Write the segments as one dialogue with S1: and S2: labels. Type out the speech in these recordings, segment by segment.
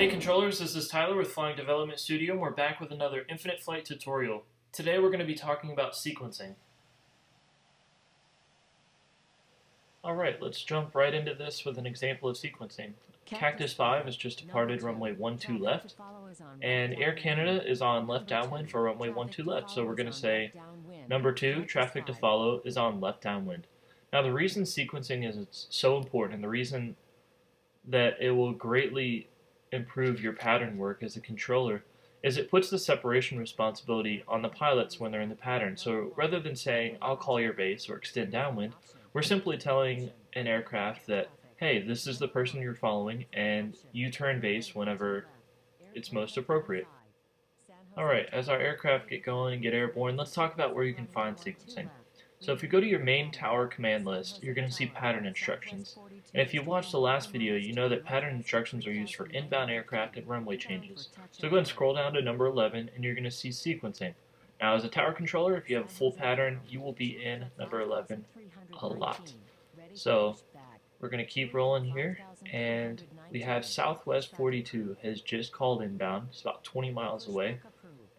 S1: Hey controllers, this is Tyler with Flying Development Studio, and we're back with another Infinite Flight tutorial. Today we're going to be talking about sequencing. Alright, let's jump right into this with an example of sequencing. Cactus 5 has just departed runway 12 left, and Air Canada is on left downwind for runway 12 left, so we're going to say number 2, traffic to follow, is on left downwind. Now the reason sequencing is so important, and the reason that it will greatly improve your pattern work as a controller is it puts the separation responsibility on the pilots when they're in the pattern. So rather than saying, I'll call your base or extend downwind, we're simply telling an aircraft that, hey, this is the person you're following and you turn base whenever it's most appropriate. Alright, as our aircraft get going and get airborne, let's talk about where you can find sequencing. So if you go to your main tower command list, you're going to see pattern instructions. And if you watched the last video, you know that pattern instructions are used for inbound aircraft and runway changes. So go ahead and scroll down to number 11 and you're going to see sequencing. Now as a tower controller, if you have a full pattern, you will be in number 11 a lot. So we're going to keep rolling here, and we have Southwest 42 has just called inbound. It's about 20 miles away.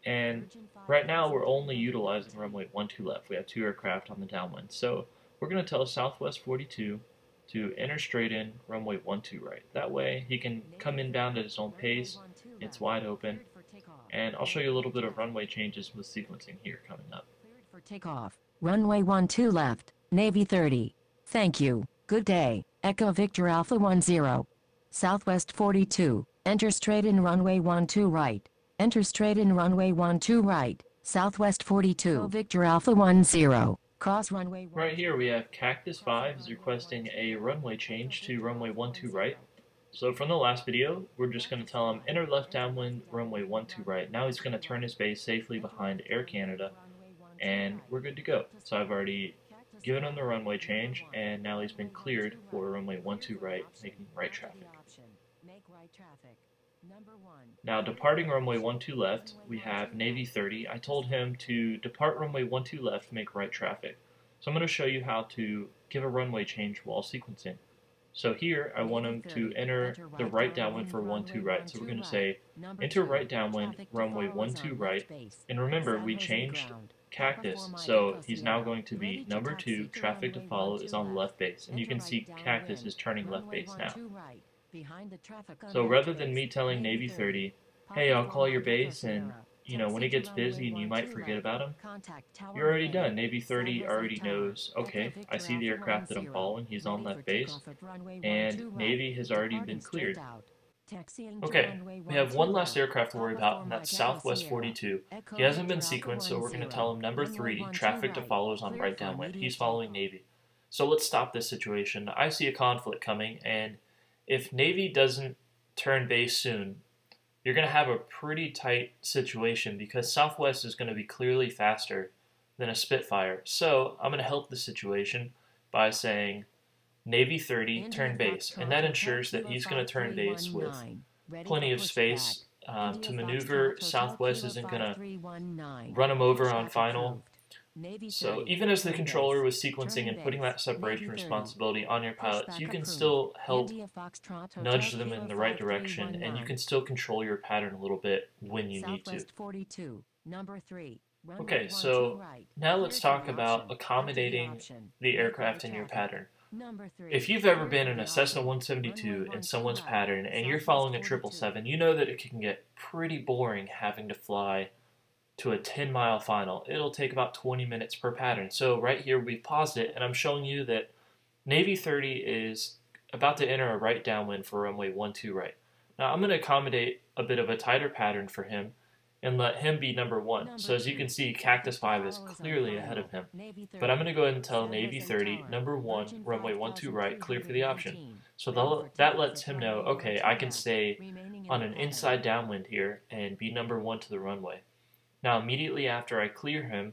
S1: And right now we're only utilizing runway 12 left. We have 2 aircraft on the downwind. So we're going to tell Southwest 42 to enter straight in runway 12 right. That way he can come inbound at his own pace. It's wide open. And I'll show you a little bit of runway changes with sequencing here coming up.
S2: For takeoff. Runway 12 left, Navy 30. Thank you. Good day. Echo Victor Alpha 10. Southwest 42. Enter straight in runway 12 right. Enter straight in runway 12 right, Southwest 42, Victor Alpha 10, cross runway.
S1: Right here we have Cactus 5 is requesting a runway change to runway 12 right. So from the last video, we're just going to tell him enter left downwind runway 12 right. Now he's going to turn his base safely behind Air Canada, and we're good to go. So I've already given him the runway change, and now he's been cleared for runway 12 right, making right traffic. Now, departing runway 12 left, we have Navy 30. I told him to depart runway 12 left, make right traffic. So I'm going to show you how to give a runway change while sequencing. So here, I want him to enter the right downwind for 12 right. So we're going to say, enter right downwind, runway 12 right. And remember, we changed Cactus, so he's now going to be number 2, traffic to follow is on left base. And you can see Cactus is turning left base now. So rather than me telling Navy 30, hey, I'll call your base, and when he gets busy and you might forget about him, you're already done. Navy 30 already knows, okay, I see the aircraft that I'm following, he's on left base, and Navy has already been cleared. Okay, we have one last aircraft to worry about, and that's Southwest 42. He hasn't been sequenced, so we're going to tell him number 3, traffic to follow is on right downwind. He's following Navy. So let's stop this situation. I see a conflict coming, and if Navy doesn't turn base soon, you're going to have a pretty tight situation because Southwest is going to be clearly faster than a Spitfire. So I'm going to help the situation by saying Navy 30, turn base. And that ensures that he's going to turn base with plenty of space to maneuver. Southwest isn't going to run him over on final. So even as the controller was sequencing and putting that separation responsibility on your pilots, you can still help nudge them in the right direction, and you can still control your pattern a little bit when you need to. Okay, so now let's talk about accommodating the aircraft in your pattern. If you've ever been in a Cessna 172 in someone's pattern and you're following a 777, you know that it can get pretty boring having to fly to a 10-mile final. It'll take about 20 minutes per pattern. So right here we've paused it, and I'm showing you that Navy 30 is about to enter a right downwind for runway 12 right. Now I'm going to accommodate a bit of a tighter pattern for him and let him be number 1. So as you can see, Cactus 5 is clearly ahead of him. But I'm going to go ahead and tell Navy 30, number 1, runway 12 right, clear for the option. So that lets him know, okay, I can stay on an inside downwind here and be number 1 to the runway. Now immediately after I clear him,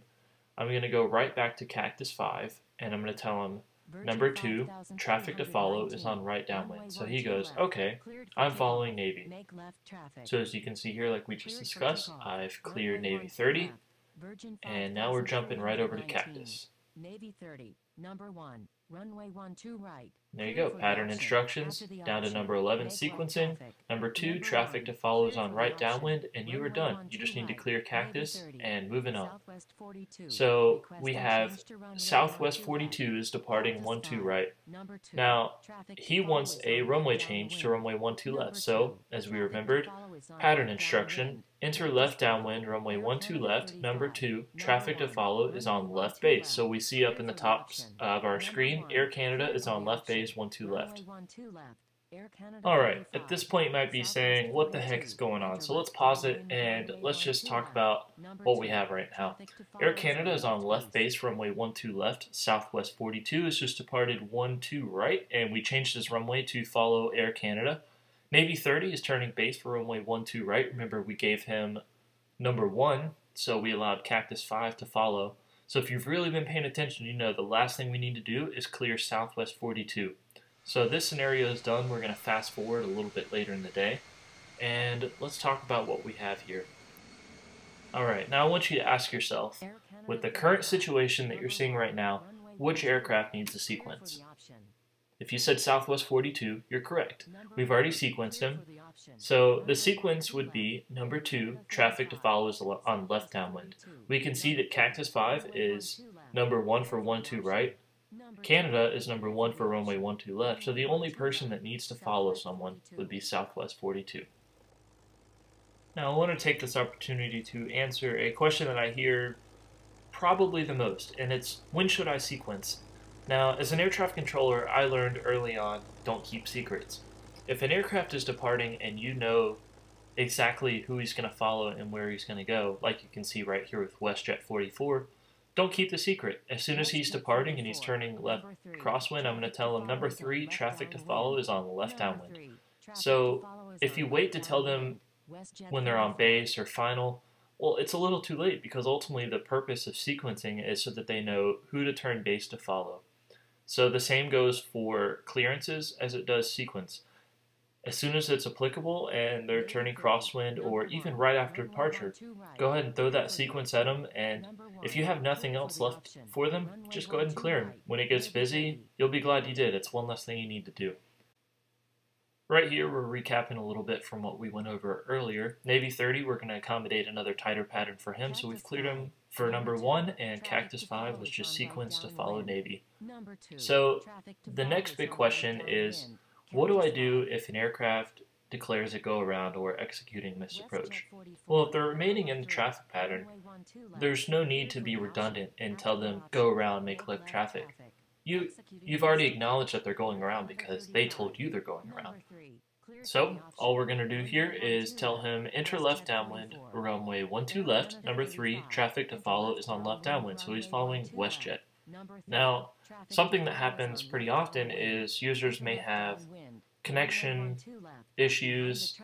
S1: I'm going to go right back to Cactus 5, and I'm going to tell him number 2, traffic to follow is on right downwind. So he goes, okay, I'm following Navy. So as you can see here, like we just discussed, I've cleared Navy 30, and now we're jumping right over to Cactus.
S2: Navy 30, number 1, runway 12 right.
S1: There you go, pattern instructions, down to number 11, sequencing. Number 2, traffic to follow is on right downwind, and you are done. You just need to clear cactus and moving on. So we have Southwest 42 is departing 12 right. Now, he wants a runway change to runway 12 left. So, as we remembered, pattern instruction, enter left downwind, runway 12 left. Number 2, traffic to follow is on left base. So we see up in the top of our screen, Air Canada is on left base, 12 left. Alright, at this point you might be saying, what the heck is going on? So let's pause it and let's just talk about what we have right now. Air Canada is on left base, runway 12 left. Southwest 42 is just departed 12 right, and we changed this runway to follow Air Canada. Navy 30 is turning base for runway 12 right. Remember, we gave him number 1, so we allowed Cactus 5 to follow. So if you've really been paying attention, you know the last thing we need to do is clear Southwest 42. So this scenario is done. We're going to fast forward a little bit later in the day, and let's talk about what we have here. Alright, now I want you to ask yourself, with the current situation that you're seeing right now, which aircraft needs a sequence? If you said Southwest 42, you're correct. We've already sequenced him. So the sequence would be number 2, traffic to follow is on left downwind. We can see that Cactus 5 is number 1 for 12 right. Canada is number 1 for runway 12 left, so the only person that needs to follow someone would be Southwest 42. Now I want to take this opportunity to answer a question that I hear probably the most, and it's, when should I sequence? Now, as an air traffic controller, I learned early on, don't keep secrets. If an aircraft is departing and you know exactly who he's going to follow and where he's going to go, like you can see right here with WestJet 44, don't keep the secret. As soon as he's departing and he's turning left crosswind, I'm going to tell him number 3, traffic to follow is on left downwind. So if you wait to tell them when they're on base or final, well, it's a little too late, because ultimately the purpose of sequencing is so that they know who to turn base to follow. So the same goes for clearances as it does sequence. As soon as it's applicable and they're turning crosswind, or even right after departure, go ahead and throw that sequence at them, and if you have nothing else left for them, just go ahead and clear them. When it gets busy, you'll be glad you did. It's one less thing you need to do. Right here, we're recapping a little bit from what we went over earlier. Navy 30, we're going to accommodate another tighter pattern for him, so we've cleared him for number 1, and Cactus 5 was just sequenced to follow Navy. So the next big question is, what do I do if an aircraft declares a go-around or executing misapproach? Well, if they're remaining in the traffic pattern, there's no need to be redundant and tell them go around, make left traffic. You've already acknowledged that they're going around because they told you they're going around. So all we're going to do here is tell him enter left downwind, runway 12 left, number 3, traffic to follow is on left downwind, so he's following WestJet. Now, something that happens pretty often is users may have connection issues.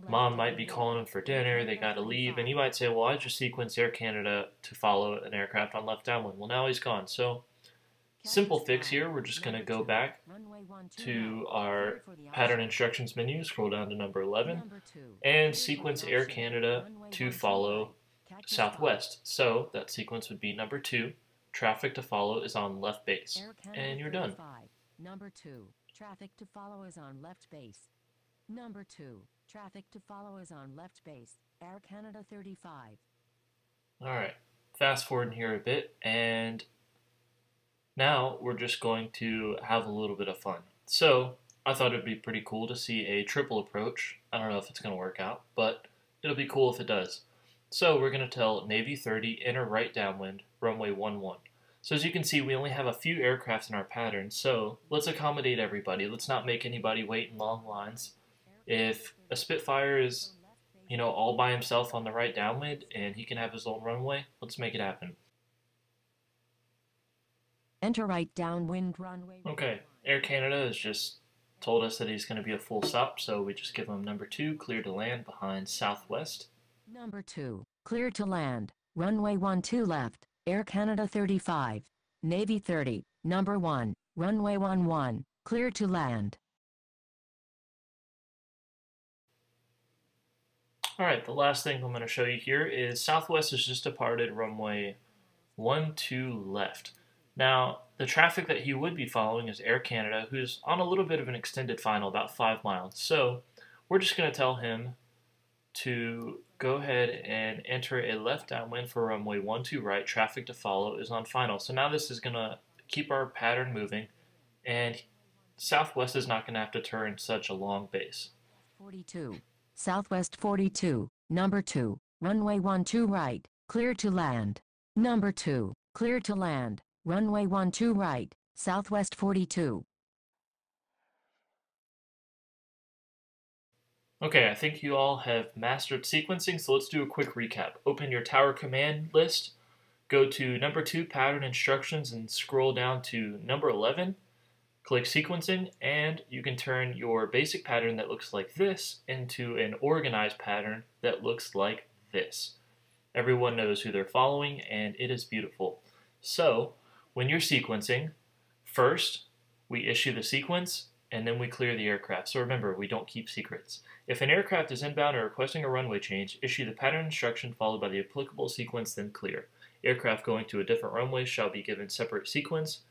S1: Mom might be calling them for dinner, they gotta leave, and you might say, well, I just sequenced Air Canada to follow an aircraft on left downwind. Well, now he's gone. So simple fix here, we're just going to go back to our pattern instructions menu, scroll down to number 11, and sequence Air Canada to follow Southwest. So that sequence would be number 2, traffic to follow is on left base, and you're done.
S2: Number 2, traffic to follow is on left base. Number 2, traffic to follow is on left base, Air Canada 35.
S1: Alright, fast forward here a bit, and now we're just going to have a little bit of fun. So I thought it'd be pretty cool to see a triple approach. I don't know if it's going to work out, but it'll be cool if it does. So we're going to tell Navy 30 enter right downwind, runway 11. So as you can see, we only have a few aircraft in our pattern, so let's accommodate everybody. Let's not make anybody wait in long lines. If a Spitfire is, all by himself on the right downwind and he can have his own runway, let's make it happen.
S2: Enter right downwind runway.
S1: Okay, Air Canada has just told us that he's going to be a full stop, so we just give him number 2, clear to land behind Southwest.
S2: Number 2, clear to land, runway 12 left, Air Canada 35, Navy 30, number 1, runway 11, clear to land.
S1: Alright, the last thing I'm going to show you here is Southwest has just departed runway 12 left. Now, the traffic that he would be following is Air Canada, who's on a little bit of an extended final, about 5 miles. So, we're just going to tell him to go ahead and enter a left downwind for runway 12 right. Traffic to follow is on final. So now this is going to keep our pattern moving, and Southwest is not going to have to turn such a long base.
S2: 42. Southwest 42, number 2, runway 12 right, clear to land. Number 2, clear to land, runway 12 right, Southwest 42.
S1: Okay, I think you all have mastered sequencing, so let's do a quick recap. Open your tower command list, go to number 2 pattern instructions and scroll down to number 11. Click sequencing, and you can turn your basic pattern that looks like this into an organized pattern that looks like this. Everyone knows who they're following, and it is beautiful. So, when you're sequencing, first we issue the sequence, and then we clear the aircraft. So remember, we don't keep secrets. If an aircraft is inbound or requesting a runway change, issue the pattern instruction followed by the applicable sequence, then clear. Aircraft going to a different runway shall be given separate sequence.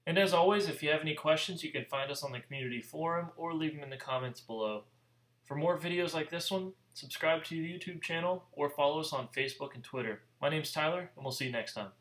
S1: And as always, if you have any questions, you can find us on the community forum or leave them in the comments below. For more videos like this one, subscribe to the YouTube channel or follow us on Facebook and Twitter. My name's Tyler, and we'll see you next time.